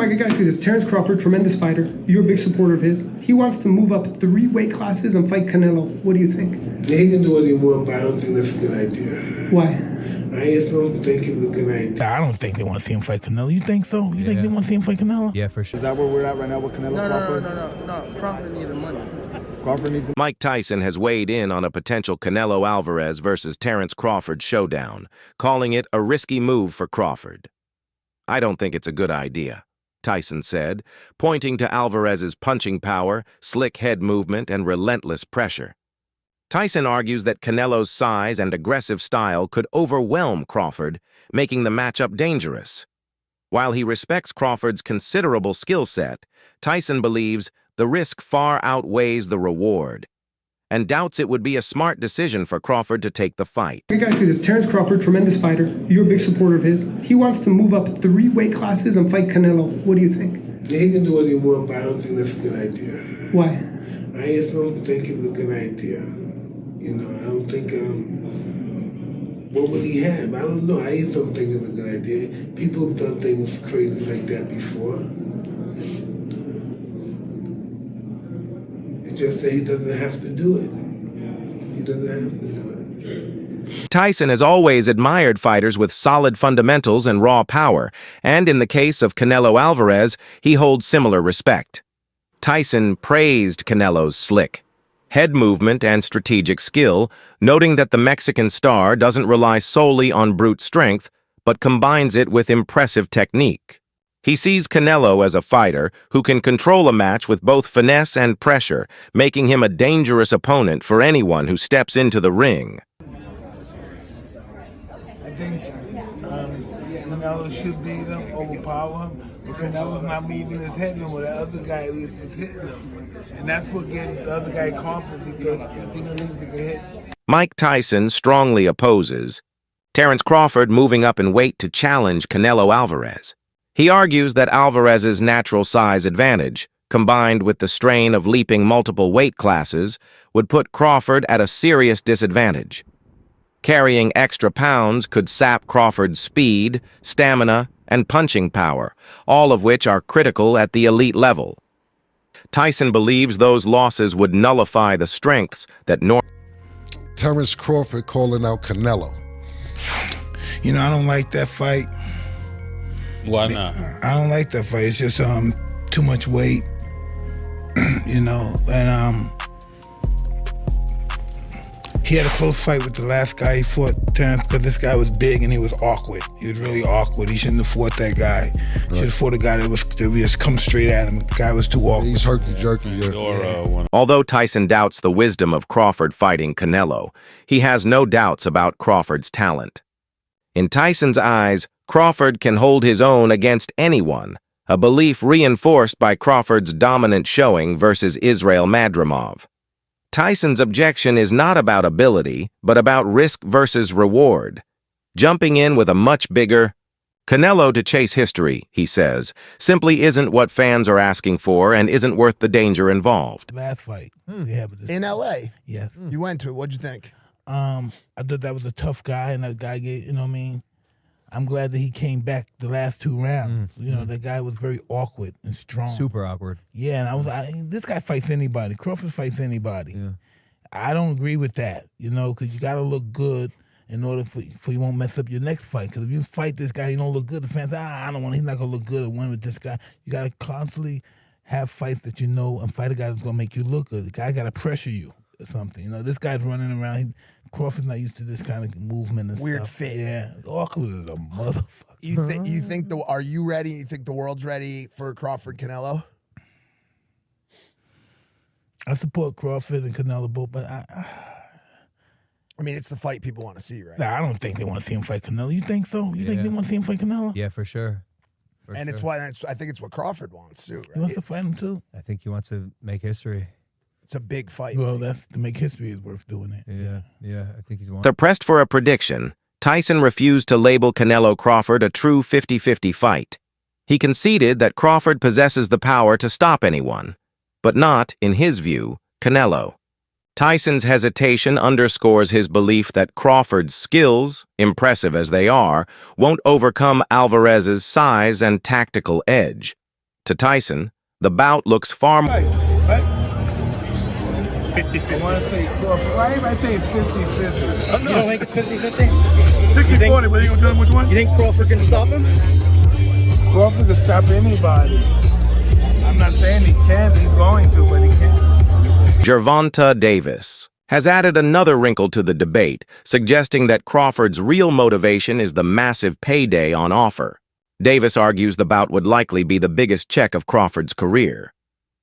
Mike, I gotta see this. Terence Crawford, tremendous fighter. You're a big supporter of his. He wants to move up 3 weight classes and fight Canelo. What do you think? Yeah, he can do what he wants, but I don't think that's a good idea. Why? I just don't think it's a good idea. I don't think they want to see him fight Canelo. You think so? You think they want to see him fight Canelo? Yeah, for sure. Is that where we're at right now with Canelo? No. Crawford needs the money. Crawford needs the Mike Tyson has weighed in on a potential Canelo Alvarez versus Terence Crawford showdown, calling it a risky move for Crawford. I don't think it's a good idea, Tyson said, pointing to Alvarez's punching power, slick head movement, and relentless pressure. Tyson argues that Canelo's size and aggressive style could overwhelm Crawford, making the matchup dangerous. While he respects Crawford's considerable skill set, Tyson believes the risk far outweighs the reward, and doubts it would be a smart decision for Crawford to take the fight. I gotta see this. Terence Crawford, tremendous fighter. You're a big supporter of his. He wants to move up 3 weight classes and fight Canelo. What do you think? Yeah, he can do what he wants, but I don't think that's a good idea. Why? I just don't think it's a good idea. You know, I don't think, what would he have? I don't know. I just don't think it's a good idea. People have done things crazy like that before. It's just that he doesn't have to do it. He doesn't have to do it. Tyson has always admired fighters with solid fundamentals and raw power, and in the case of Canelo Alvarez, he holds similar respect. Tyson praised Canelo's slick head movement and strategic skill, noting that the Mexican star doesn't rely solely on brute strength, but combines it with impressive technique. He sees Canelo as a fighter who can control a match with both finesse and pressure, making him a dangerous opponent for anyone who steps into the ring. I think Canelo should beat him, overpower him, but Canelo's not moving his head no more. The other guy was hitting him. And that's what gives the other guy confidence because he believes he can hit. Mike Tyson strongly opposes Terence Crawford moving up in weight to challenge Canelo Alvarez. He argues that Alvarez's natural size advantage, combined with the strain of leaping multiple weight classes, would put Crawford at a serious disadvantage. Carrying extra pounds could sap Crawford's speed, stamina, and punching power, all of which are critical at the elite level. Tyson believes those losses would nullify the strengths that Terence Crawford calling out Canelo. You know, I don't like that fight. Why not? I don't like that fight. It's just too much weight, you know. And he had a close fight with the last guy he fought, Terence, because this guy was big and he was awkward. He was really awkward. He shouldn't have fought that guy. He should have fought a guy that would just come straight at him. The guy was too awkward. He's herky-jerky, yeah. Although Tyson doubts the wisdom of Crawford fighting Canelo, he has no doubts about Crawford's talent. In Tyson's eyes, Crawford can hold his own against anyone, a belief reinforced by Crawford's dominant showing versus Israil Madrimov. Tyson's objection is not about ability, but about risk versus reward. Jumping in with a much bigger Canelo to chase history, he says, simply isn't what fans are asking for and isn't worth the danger involved. Last fight. Yeah, but In L.A.? Yes. You went to it. What'd you think? I thought that was a tough guy, and that guy gave, you know what I mean? I'm glad that he came back the last 2 rounds. You know, that guy was very awkward and strong. Super awkward. Yeah, and this guy fights anybody. Crawford fights anybody. Yeah. I don't agree with that, you know, because you got to look good in order for you won't mess up your next fight. Because if you fight this guy, you don't look good, the fans say, I don't want, he's not going to look good or win with this guy. You got to constantly have fights that you know and fight a guy that's going to make you look good. The guy got to pressure you or something. You know, this guy's running around. Crawford's not used to this kind of movement and Weird stuff. fit. Yeah, awkward as a motherfucker. You think are you ready? You think the world's ready for Crawford Canelo? I support Crawford and Canelo both, but I mean, it's the fight people want to see, right? I don't think they want to see him fight Canelo. You think so? You think they want to see him fight Canelo? Yeah, for sure. It's why I think it's what Crawford wants too. Right? He wants to fight him too. I think he wants to make history. It's a big fight. Well, that's to make history is worth doing it. Yeah, I think he's one. They're pressed for a prediction. Tyson refused to label Canelo Crawford a true 50-50 fight. He conceded that Crawford possesses the power to stop anyone, but not, in his view, Canelo. Tyson's hesitation underscores his belief that Crawford's skills, impressive as they are, won't overcome Alvarez's size and tactical edge. To Tyson, the bout looks far more. I want to say Crawford. Why everybody say 50-50? You don't think it's 50-50? 60-40, but you gonna tell him which one? You think Crawford can stop him? Crawford can stop anybody. I'm not saying he can, he's going to, but he can't. Gervonta Davis has added another wrinkle to the debate, suggesting that Crawford's real motivation is the massive payday on offer. Davis argues the bout would likely be the biggest check of Crawford's career.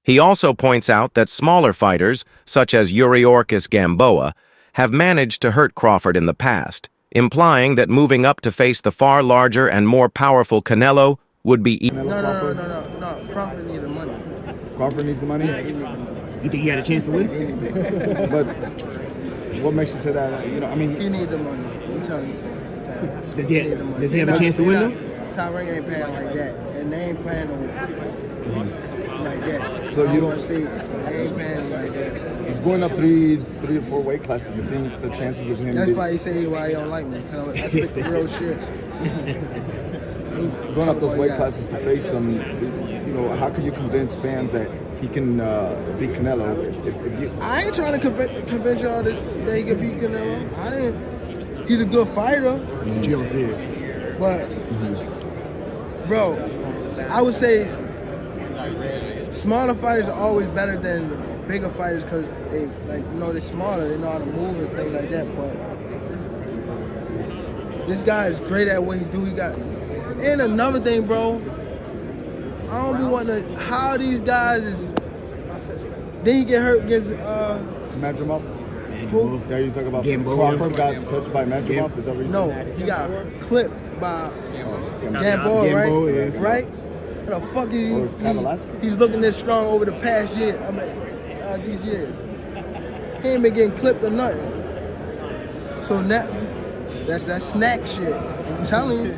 He also points out that smaller fighters, such as Yuriorkis Gamboa, have managed to hurt Crawford in the past, implying that moving up to face the far larger and more powerful Canelo would be No. Crawford needs the money. Crawford needs the money? Yeah, he needs the money. You think he had a chance to win? But what makes you say that? You know, I mean, He needs the money. I'm telling you. Does he have a chance to win though? Tyrann ain't playing like that, and they ain't playing like that. So you don't see? They ain't playing like that. he's going up three to four weight classes. You think the chances of him That's why he say why he don't like me. That's the real shit. going up those weight classes to face him? You know, how can you convince fans that he can beat Canelo? If you, I ain't trying to convince y'all that he can beat Canelo. He's a good fighter. You don't see it. But, bro, I would say smaller fighters are always better than bigger fighters because they, like, you know, they're smaller. They know how to move and things like that. But this guy is great at what he do. And another thing, bro, I don't be wanting to. How these guys is. Then he get hurt against Madrimov? who? There you talk about Gamboa. Crawford got touched by Madrimov. Is that what you No, said? he got clipped by Gamboa, right? Gamboa, yeah. Right? What the fuck Or is Kavalauskas. he's looking this strong over the past year. I mean, these years. He ain't been getting clipped or nothing. So now, that's that snack shit. I'm telling you.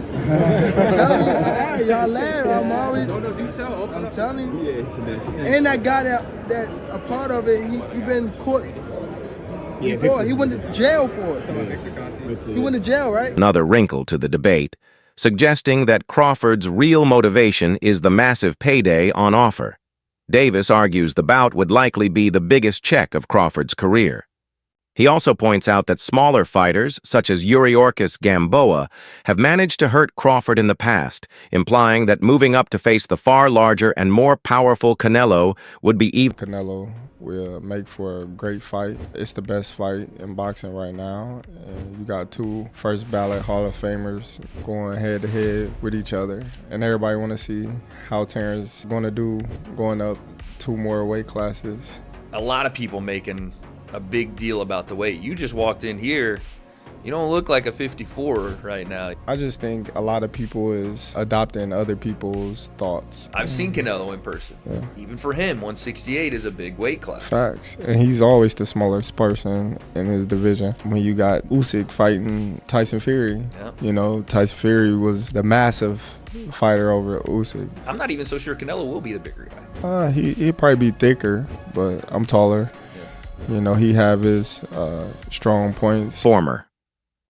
Y'all laugh. I'm always. I'm telling you. And that guy that a part of it, he been caught before. He went to jail for it. He went to jail, right? Another wrinkle to the debate, suggesting that Crawford's real motivation is the massive payday on offer. Davis argues the bout would likely be the biggest check of Crawford's career. He also points out that smaller fighters, such as Yuriorkis Gamboa, have managed to hurt Crawford in the past, implying that moving up to face the far larger and more powerful Canelo would be even. Canelo will make for a great fight. It's the best fight in boxing right now. And you got two first ballot Hall of Famers going head to head with each other. And everybody want to see how Terrence is going to do going up 2 more weight classes. A lot of people making a big deal about the weight. You just walked in here. You don't look like a 54 right now. I just think a lot of people is adopting other people's thoughts. I've seen Canelo in person. Yeah. Even for him, 168 is a big weight class. Facts. And he's always the smallest person in his division. When you got Usyk fighting Tyson Fury, Yep. you know, Tyson Fury was the massive fighter over Usyk. I'm not even so sure Canelo will be the bigger guy. He'd probably be thicker, but I'm taller. You know, he have his strong points. Former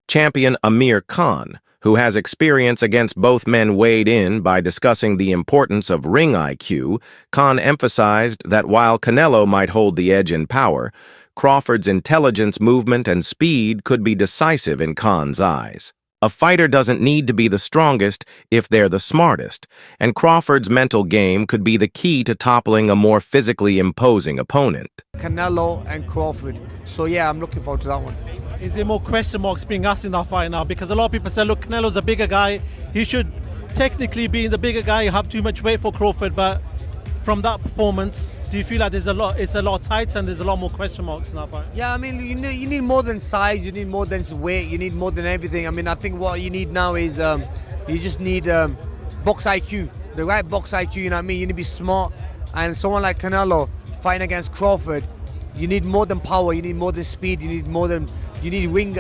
champion Amir Khan, who has experience against both men, weighed in by discussing the importance of ring IQ. Khan emphasized that while Canelo might hold the edge in power, Crawford's intelligence, movement, and speed could be decisive in Khan's eyes. A fighter doesn't need to be the strongest if they're the smartest, and Crawford's mental game could be the key to toppling a more physically imposing opponent. Canelo and Crawford. So yeah, I'm looking forward to that one. Is there more question marks being asked in that fight now? Because a lot of people say, look, Canelo's a bigger guy. He should technically be the bigger guy, have too much weight for Crawford, but from that performance, do you feel like it's a lot tight and there's a lot more question marks in that fight? Yeah, I mean, you need more than size, you need more than weight, you need more than everything. I mean, I think what you need now is you just need box IQ, the right box IQ, you know what I mean? You need to be smart. And someone like Canelo fighting against Crawford, you need more than power, you need more than speed, you need ring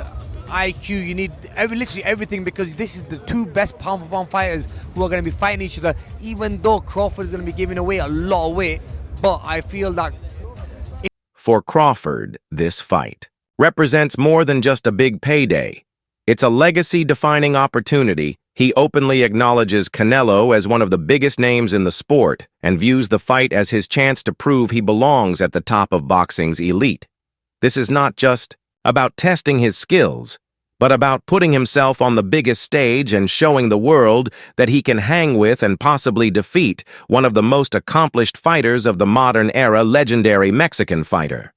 IQ, you need literally everything, because this is the 2 best pound-for-pound fighters who are going to be fighting each other, even though Crawford is going to be giving away a lot of weight. But I feel that... For Crawford, this fight represents more than just a big payday. It's a legacy-defining opportunity He openly acknowledges Canelo as one of the biggest names in the sport and views the fight as his chance to prove he belongs at the top of boxing's elite. This is not just about testing his skills, but about putting himself on the biggest stage and showing the world that he can hang with and possibly defeat one of the most accomplished fighters of the modern era, legendary Mexican fighter.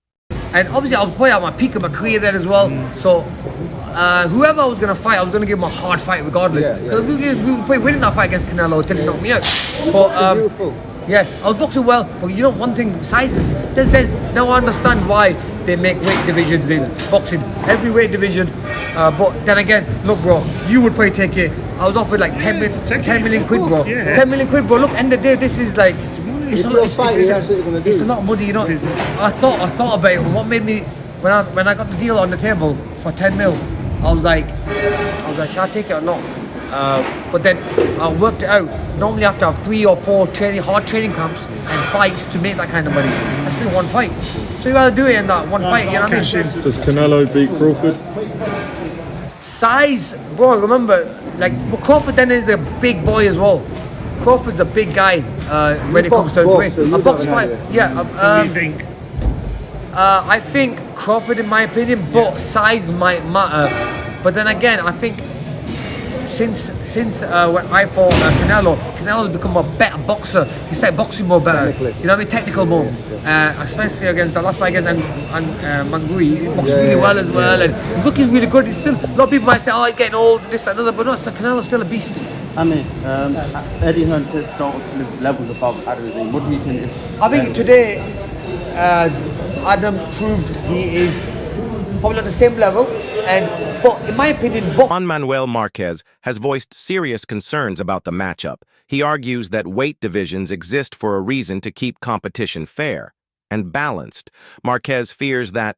And obviously, I was probably at my peak of my career there as well. So, whoever I was going to fight, I was going to give him a hard fight regardless. Because we were probably winning that fight against Canelo until he knocked me out. But, yeah, I was boxing well. But you know, one thing, sizes, now I understand why they make weight divisions in boxing. Every weight division. But then again, look, bro, you would probably take it. I was offered like 10 million quid, bro. 10 million quid, bro. Look, end of the day, this is like, it's a lot of money, you know. I thought about it. What made me, when I got the deal on the table for 10 mil, I was like, should I take it or not? But then I worked it out. Normally I have to have 3 or 4 hard training camps and fights to make that kind of money. That's still one fight. So you gotta do it in that one fight, you know what I mean? Does Canelo beat Crawford? Size, bro, remember, like, but Crawford then is a big boy as well. Crawford's a big guy when it comes to weight. A box fight, yeah. What do you think? I think Crawford, in my opinion, but size might matter. But then again, I think since when I fought Canelo's become a better boxer. He started boxing more better. You know what I mean? Technical more. Especially against the last fight against Mangui. He boxed really well as well, and he's looking really good. He's still, a lot of people might say, oh, he's getting old, this, that, another, but no, Canelo's still a beast. I mean, Eddie Hearn says don't live levels above Adam. What do you think? I think today, Adam proved he is probably on the same level, but in my opinion, Juan Manuel Marquez has voiced serious concerns about the matchup. He argues that weight divisions exist for a reason to keep competition fair and balanced. Marquez fears that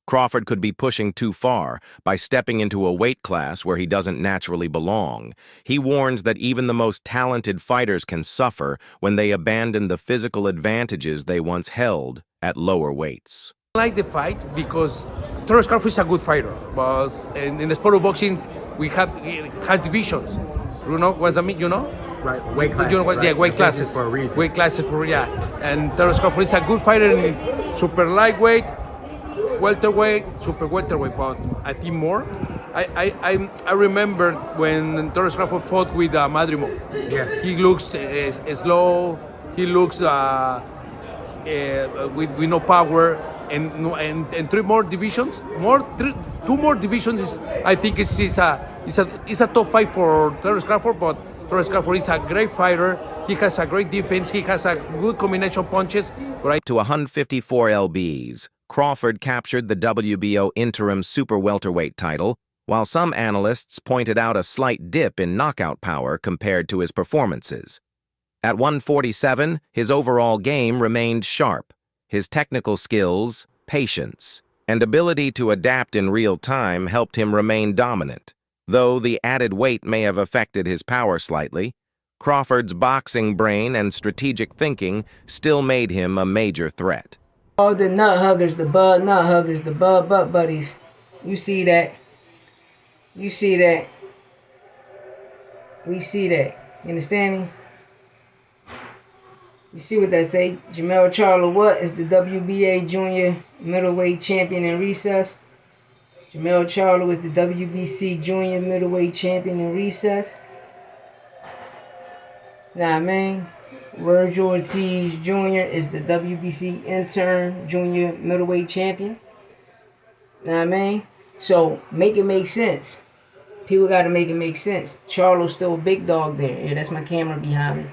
Crawford could be pushing too far by stepping into a weight class where he doesn't naturally belong. He warns that even the most talented fighters can suffer when they abandon the physical advantages they once held at lower weights. I like the fight because Terence Crawford is a good fighter, but in the sport of boxing, it has divisions. You know what I mean? You know? Right, weight classes. You know what? Right? Yeah, weight classes for a reason. Weight classes for and Terence Crawford is a good fighter in super lightweight, welterweight, super welterweight, but I think more. I remember when Terence Crawford fought with Madrimov. Yes. He looks slow. He looks with no power. And 3 more divisions, two more divisions is, I think it's a top fight for Terence Crawford, but Terence Crawford is a great fighter. He has a great defense. He has a good combination punches. Right to 154 lbs, Crawford captured the WBO interim super welterweight title, while some analysts pointed out a slight dip in knockout power compared to his performances. At 147, his overall game remained sharp. His technical skills, patience, and ability to adapt in real time helped him remain dominant. Though the added weight may have affected his power slightly, Crawford's boxing brain and strategic thinking still made him a major threat. All the nut huggers, the bud nut huggers, the bud butt buddies. You see that. You see that. We see that. You understand me? You see what that say? Jamel Charlo what is the WBA junior middleweight champion in recess. Jamel Charlo is the WBC junior middleweight champion in recess. Nah, man. Virgil Ortiz Jr. is the WBC intern junior middleweight champion. Nah, man. So make it make sense. People got to make it make sense. Charlo's still a big dog there. Yeah, that's my camera behind me.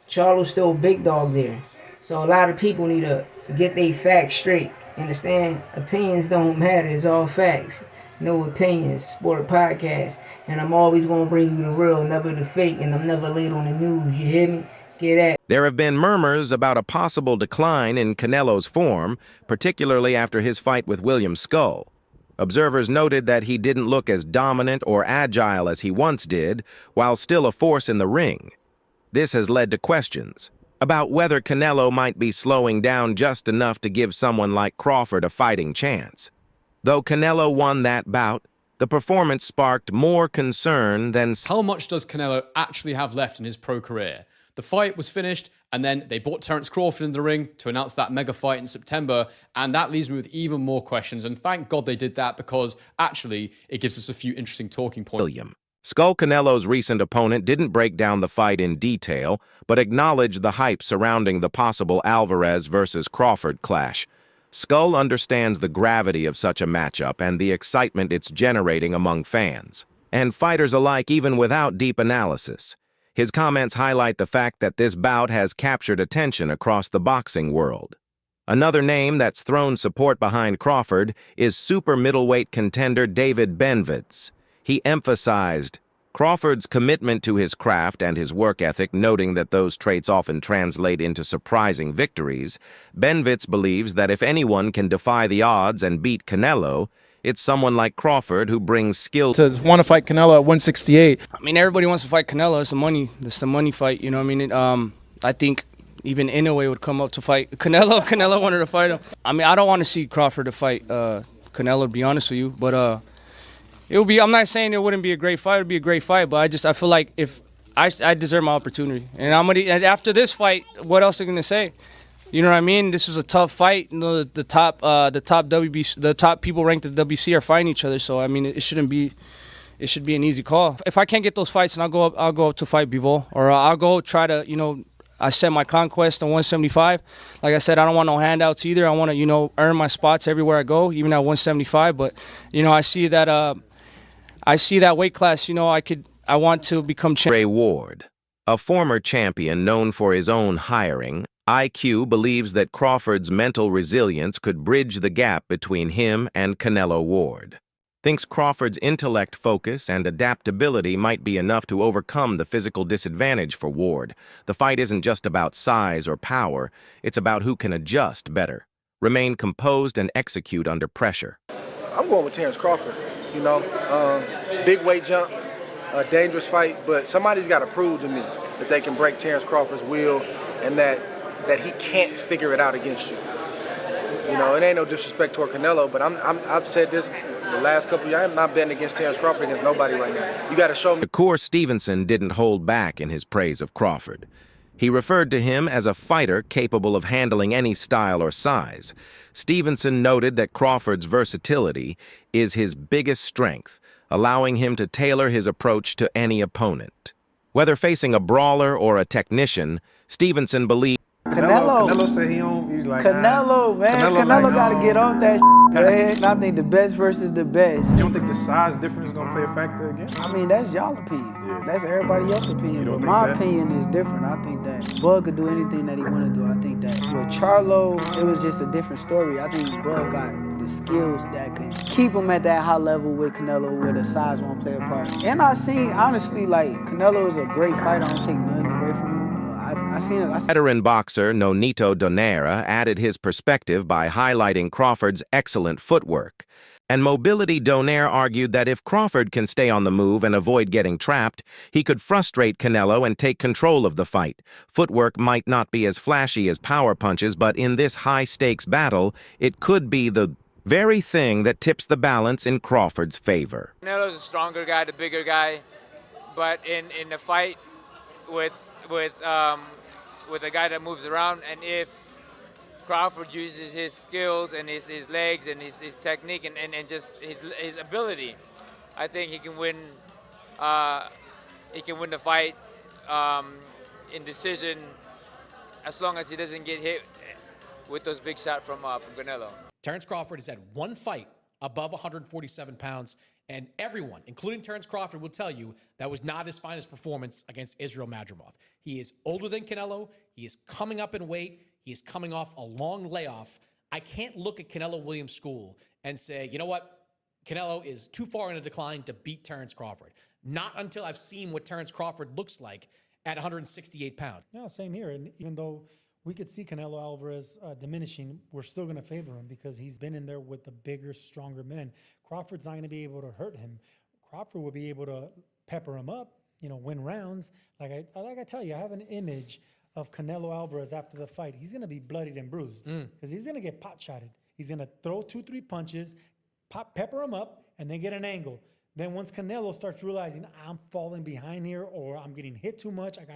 Charlo's still a big dog there. So a lot of people need to get their facts straight. Understand? Opinions don't matter. It's all facts. No opinions. Sport podcast. And I'm always going to bring you the real, never the fake. And I'm never late on the news. You hear me? Get that. There have been murmurs about a possible decline in Canelo's form, particularly after his fight with William Skull. Observers noted that he didn't look as dominant or agile as he once did, while still a force in the ring. This has led to questions about whether Canelo might be slowing down just enough to give someone like Crawford a fighting chance. Though Canelo won that bout, The performance sparked more concern than... How much does Canelo actually have left in his pro career? The fight was finished, and then they brought Terence Crawford in the ring to announce that mega fight in September, and that leaves me with even more questions, and thank God they did that, because actually it gives us a few interesting talking points. William. Skull Canelo's recent opponent didn't break down the fight in detail, but acknowledged the hype surrounding the possible Alvarez versus Crawford clash. Skull understands the gravity of such a matchup and the excitement it's generating among fans, and fighters alike even without deep analysis. His comments highlight the fact that this bout has captured attention across the boxing world. Another name that's thrown support behind Crawford is super middleweight contender David Benvitz. He emphasized Crawford's commitment to his craft and his work ethic, noting that those traits often translate into surprising victories. Benvitz believes that if anyone can defy the odds and beat Canelo, it's someone like Crawford who brings skill to want to fight Canelo at 168. I mean, everybody wants to fight Canelo. It's the money fight. You know what I mean? I think even Inoue would come up to fight Canelo. Canelo wanted to fight him. I mean, I don't want to see Crawford to fight Canelo, to be honest with you. But it would be. I'm not saying it wouldn't be a great fight. It would be a great fight. But I feel like if I deserve my opportunity, and and after this fight, what else are they gonna say? You know what I mean? This is a tough fight. You know, the top WBC, the top people ranked at the WBC are fighting each other. So I mean, it should be an easy call. If I can't get those fights, then I'll go up to fight Bivol, or I'll go try to, I set my conquest on 175. Like I said, I don't want no handouts either. I want to, earn my spots everywhere I go, even at 175. But, I see that weight class. I want to become champion. Ray Ward, a former champion known for his own hiring, IQ believes that Crawford's mental resilience could bridge the gap between him and Canelo Ward. Thinks Crawford's intellect focus and adaptability might be enough to overcome the physical disadvantage for Ward. The fight isn't just about size or power, it's about who can adjust better, remain composed, and execute under pressure. I'm going with Terence Crawford, big weight jump, a dangerous fight, but somebody's got to prove to me that they can break Terence Crawford's will and that he can't figure it out against you. It ain't no disrespect toward Canelo, but I've said this the last couple of years. I'm not betting against Terence Crawford against nobody right now. You got to show me. Shakur Stevenson didn't hold back in his praise of Crawford. He referred to him as a fighter capable of handling any style or size. Stevenson noted that Crawford's versatility is his biggest strength, allowing him to tailor his approach to any opponent. Whether facing a brawler or a technician, Stevenson believes Canelo said he don't. He's like, Canelo, man. Canelo got to get off that man. I think the best versus the best. You don't think the size difference is going to play a factor again? I mean, that's y'all opinion. Yeah. That's everybody else's opinion. But my opinion is different. I think that Bud could do anything that he want to do. I think that with Charlo, it was just a different story. I think Bud got the skills that could keep him at that high level with Canelo, where the size won't play a part. And I seen, honestly, like, Canelo is a great fighter. I don't take nothing away from him. Veteran boxer Nonito Donaire added his perspective by highlighting Crawford's excellent footwork. And Mobility Donaire argued that if Crawford can stay on the move and avoid getting trapped, he could frustrate Canelo and take control of the fight. Footwork might not be as flashy as power punches, but in this high-stakes battle, it could be the very thing that tips the balance in Crawford's favor. Canelo's a stronger guy, the bigger guy, but in the fight with a guy that moves around, and if Crawford uses his skills and his legs and his technique and just his ability, I think he can win. He can win the fight in decision, as long as he doesn't get hit with those big shots from Canelo. Terence Crawford has had one fight above 147 pounds, and everyone, including Terence Crawford, will tell you that was not his finest performance against Israel Madrimov. He is older than Canelo. He is coming up in weight. He is coming off a long layoff. I can't look at Canelo Williams' school and say, you know what? Canelo is too far in a decline to beat Terence Crawford. Not until I've seen what Terence Crawford looks like at 168 pounds. Yeah, same here. And even though we could see Canelo Alvarez diminishing, we're still going to favor him because he's been in there with the bigger, stronger men. Crawford's not going to be able to hurt him. Crawford will be able to pepper him up, win rounds. Like I tell you, I have an image of Canelo Alvarez after the fight. He's going to be bloodied and bruised because he's going to get pot-shotted. He's going to throw 2-3 punches, pepper him up, and they get an angle. Then once Canelo starts realizing I'm falling behind here or I'm getting hit too much, I got to